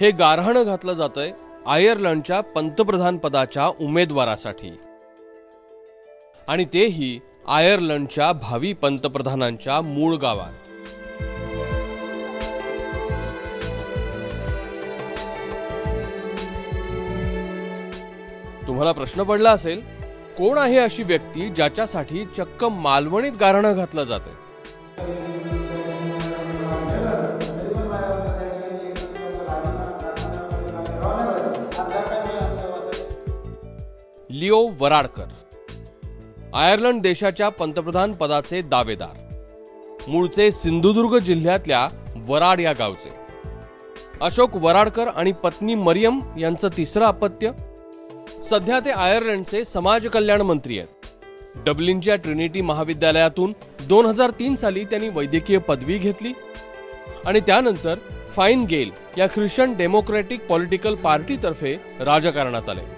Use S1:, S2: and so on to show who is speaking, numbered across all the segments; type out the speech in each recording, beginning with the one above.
S1: हे गारहाणं घातलं जातंय आयर्लंडच्या पंतप्रधान पदाच्या उमेदवारासाठी, आणि तेही आयर्लंडच्या भावी पंतप्रधानांच्या मूळ गावात। तुम्हाला प्रश्न पडला असेल, कोण आहे अशी व्यक्ती ज्याच्यासाठी चक्क मालवणीत गारहाणं घातलं जाते? लिओ वराडकर, आयर्लंड देशाच्या पंतप्रधान पदाचे दावेदार, मूळचे सिंधुदुर्ग जिल्ह्यातल्या वराड या गावचे। अशोक वराडकर आणि पत्नी मरियम यांचं तिसरं अपत्य। सध्या ते आयर्लंडचे समाज कल्याण मंत्री आहेत। डब्लिनच्या ट्रिनिटी महाविद्यालयातून 2003 साली त्यांनी वैद्यकीय पदवी घेतली आणि त्यानंतर फाईन गेल या ख्रिश्चन डेमोक्रॅटिक पॉलिटिकल पार्टीतर्फे राजकारणात आले।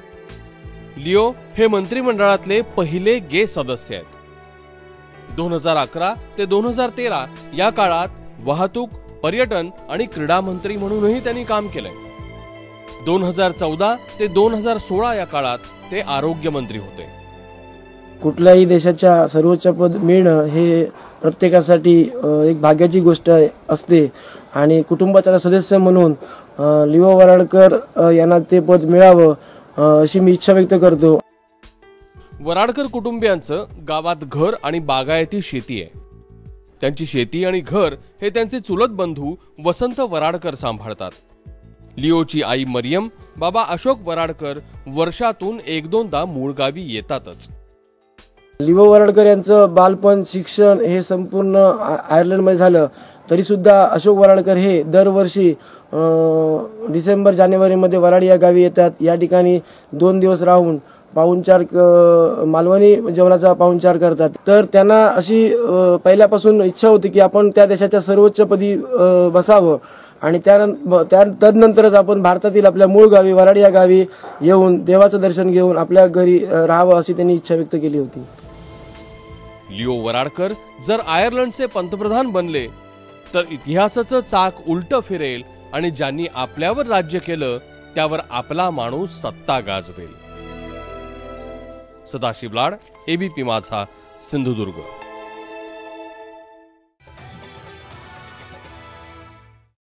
S1: लिओ हे मंत्रिमंडळातले पहिले गे सदस्य आहेत। 2011 ते 2013 या काळात वाहतूक, पर्यटन आणि क्रीडा मंत्री म्हणूनही त्यांनी काम केलंय। 2014 ते 2016 या काळात ते आरोग्य मंत्री होते।
S2: कुठल्याही देशाच्या सर्वोच्च पद मिळणं हे प्रत्येकासाठी एक भाग्याची गोष्ट असते आणि कुटुंबाचा सदस्य म्हणून लिओ वराडकर यांना ते पद मिळावं अशी मी इच्छा व्यक्त करतो।
S1: वराडकर कुटुंबियांचं गावात घर आणि बागायती शेती आहे। त्यांची शेती आणि घर हे त्यांचे चुलत बंधू वसंत वराडकर सांभाळतात। लिओची आई मरियम, बाबा अशोक वराडकर वर्षातून 1-2दा मूळ गावी येतातच।
S2: लिओ वराडकर यांचं बालपण, शिक्षण हे संपूर्ण आयर्लंडमध्ये झालं, तरी सुद्धा अशोक वराडकर हे दरवर्षी डिसेंबर-जानेवारी मध्ये वराड या गावी येतात। या ठिकाणी 2 दिवस राहून पाहुणचार, मालवणी जेवणाचा पाहुणचार करतात। तर त्यांना अशी पहिल्यापासून इच्छा होती की आपण त्या देशाच्या सर्वोच्च पदी बसावं आणि तदनंतरच आपण भारतातील आपल्या मूळ गावी वराड या गावी येऊन देवाचं दर्शन घेऊन आपल्या घरी राहावं अशी त्यांनी इच्छा व्यक्त केली होती।
S1: लिओ वराडकर जर आयर्लंडचे पंतप्रधान बनले तर इतिहासाचं चाक उलट फिरेल आणि ज्यांनी आपल्यावर राज्य केलं त्यावर आपला माणूस सत्ता गाजवेल। सदाशिव लाड, एबीपी माझा, सिंधुदुर्ग।